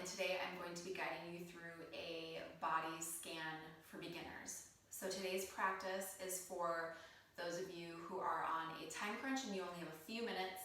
and today I'm going to be guiding you through a body scan for beginners. So today's practice is for those of you who are on a time crunch and you only have a few minutes,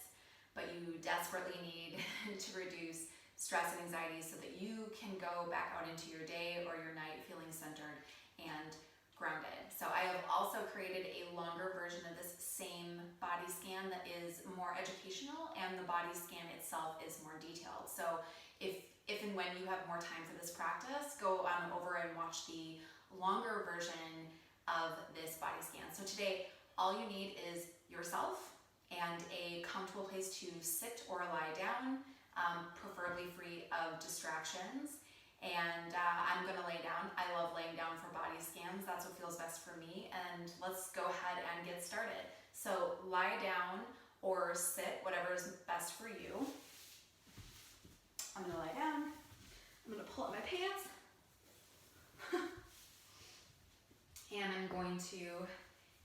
but you desperately need to reduce stress and anxiety so that you can go back out into your day or your night feeling centered and grounded. So I have also created a longer version of this same body scan that is more educational, and the body scan itself is more detailed. So if and when you have more time for this practice, go on over and watch the longer version of this body scan. So today, all you need is yourself and a comfortable place to sit or lie down, preferably free of distractions. And I'm gonna lay down. I love laying down for body scans. That's what feels best for me. And let's go ahead and get started. So lie down or sit, whatever is best for you. I'm gonna lie down. I'm gonna pull up my pants. And I'm going to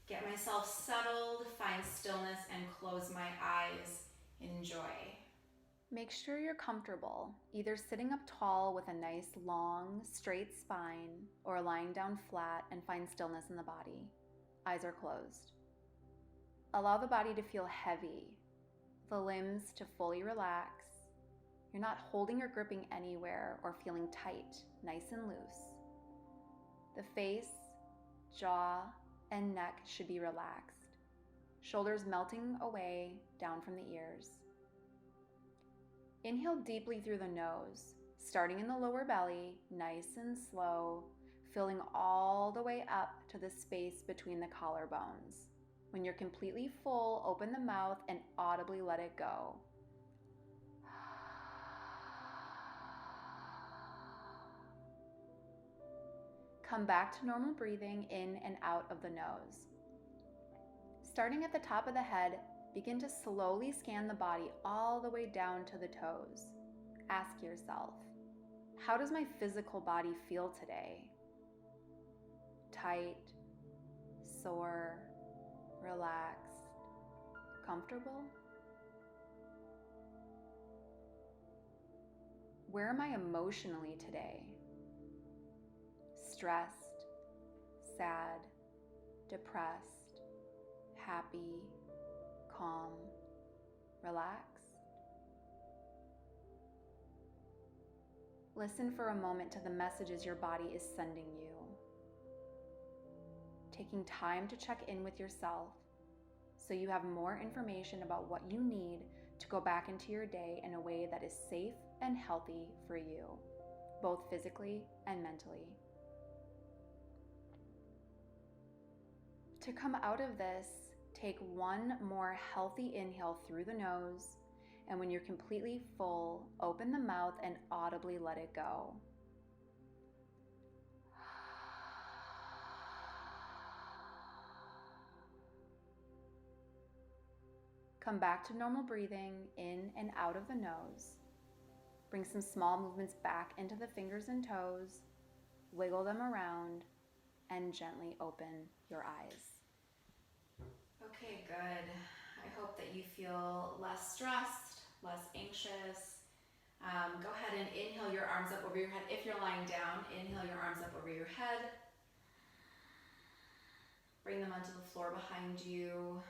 get myself settled, find stillness, and close my eyes. Enjoy. Make sure you're comfortable, either sitting up tall with a nice long, straight spine, or lying down flat and find stillness in the body. Eyes are closed. Allow the body to feel heavy, the limbs to fully relax. You're not holding or gripping anywhere or feeling tight, nice and loose. The face, jaw, and neck should be relaxed. Shoulders melting away down from the ears. Inhale deeply through the nose, starting in the lower belly, nice and slow, filling all the way up to the space between the collarbones. When you're completely full, open the mouth and audibly let it go. Come back to normal breathing in and out of the nose. Starting at the top of the head, begin to slowly scan the body all the way down to the toes. Ask yourself, how does my physical body feel today? Tight, sore, relaxed, comfortable? Where am I emotionally today? Stressed, sad, depressed, happy, calm, relaxed? Listen for a moment to the messages your body is sending you. Taking time to check in with yourself so you have more information about what you need to go back into your day in a way that is safe and healthy for you, both physically and mentally. To come out of this, take one more healthy inhale through the nose, and when you're completely full, open the mouth and audibly let it go. Come back to normal breathing in and out of the nose. Bring some small movements back into the fingers and toes, wiggle them around, and gently open your eyes. Okay, good. I hope that you feel less stressed, less anxious. Go ahead and inhale your arms up over your head. If you're lying down, inhale your arms up over your head. Bring them onto the floor behind you.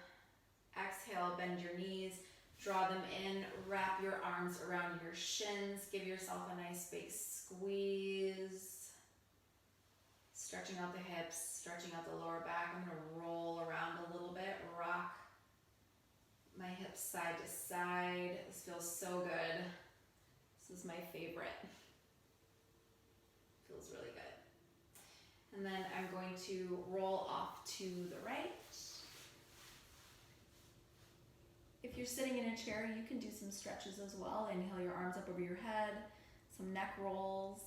Exhale, bend your knees, draw them in, wrap your arms around your shins. Give yourself a nice big squeeze. Stretching out the hips, stretching out the lower back. I'm gonna roll around a little bit, rock my hips side to side. This feels so good. This is my favorite. Feels really good. And then I'm going to roll off to the right. If you're sitting in a chair, you can do some stretches as well. Inhale your arms up over your head, some neck rolls.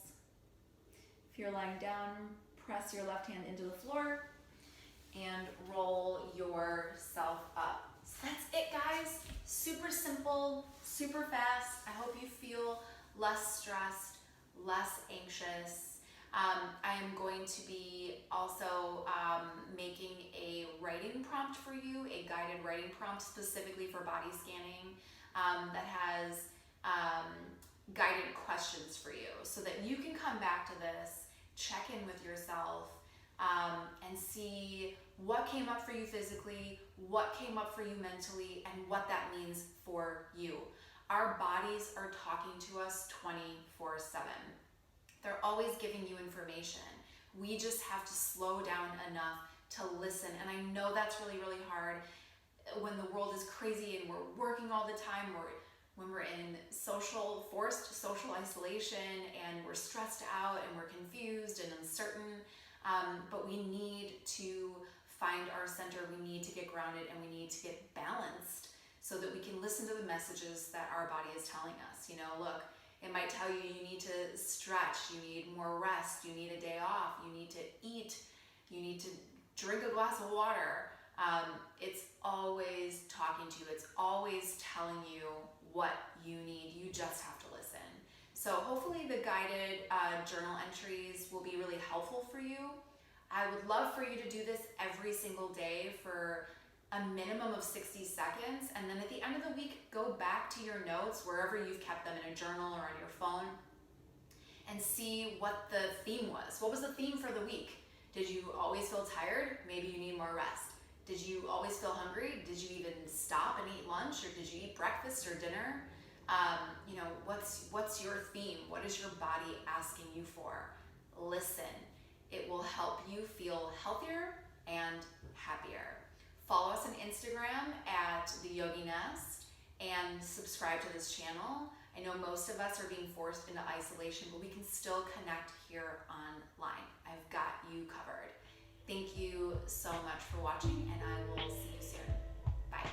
If you're lying down, press your left hand into the floor and roll yourself up. So that's it, guys. Super simple, super fast. I hope you feel less stressed, less anxious. I am going to be also making a writing prompt for you, a guided writing prompt specifically for body scanning that has guided questions for you so that you can come back to this, check in with yourself, and see what came up for you physically, what came up for you mentally, and what that means for you. Our bodies are talking to us 24/7. They're always giving you information. We just have to slow down enough to listen. And I know that's really, really hard when the world is crazy and we're working all the time, or when we're in forced social isolation and we're stressed out and we're confused and uncertain. But we need to find our center, we need to get grounded, and we need to get balanced so that we can listen to the messages that our body is telling us. Look, it might tell you need to stretch, you need more rest, you need a day off, you need to eat, you need to drink a glass of water. It's always talking to you. It's always telling you what you need. You just have to listen. So hopefully the guided journal entries will be really helpful for you. I would love for you to do this every single day for a minimum of 60 seconds. And then at the end of the week, go back to your notes, wherever you've kept them, in a journal or on your phone, and see what the theme was. What was the theme for the week? Did you always feel tired? Maybe you need more rest. Did you always feel hungry? Did you even stop and eat lunch, or did you eat breakfast or dinner? What's your theme? What is your body asking you for? Listen. It will help you feel healthier and happier. Follow us on Instagram at The Yogi Nest and subscribe to this channel. I know most of us are being forced into isolation, but we can still connect here online. I've got you covered. Thank you so much for watching, and I will see you soon. Bye.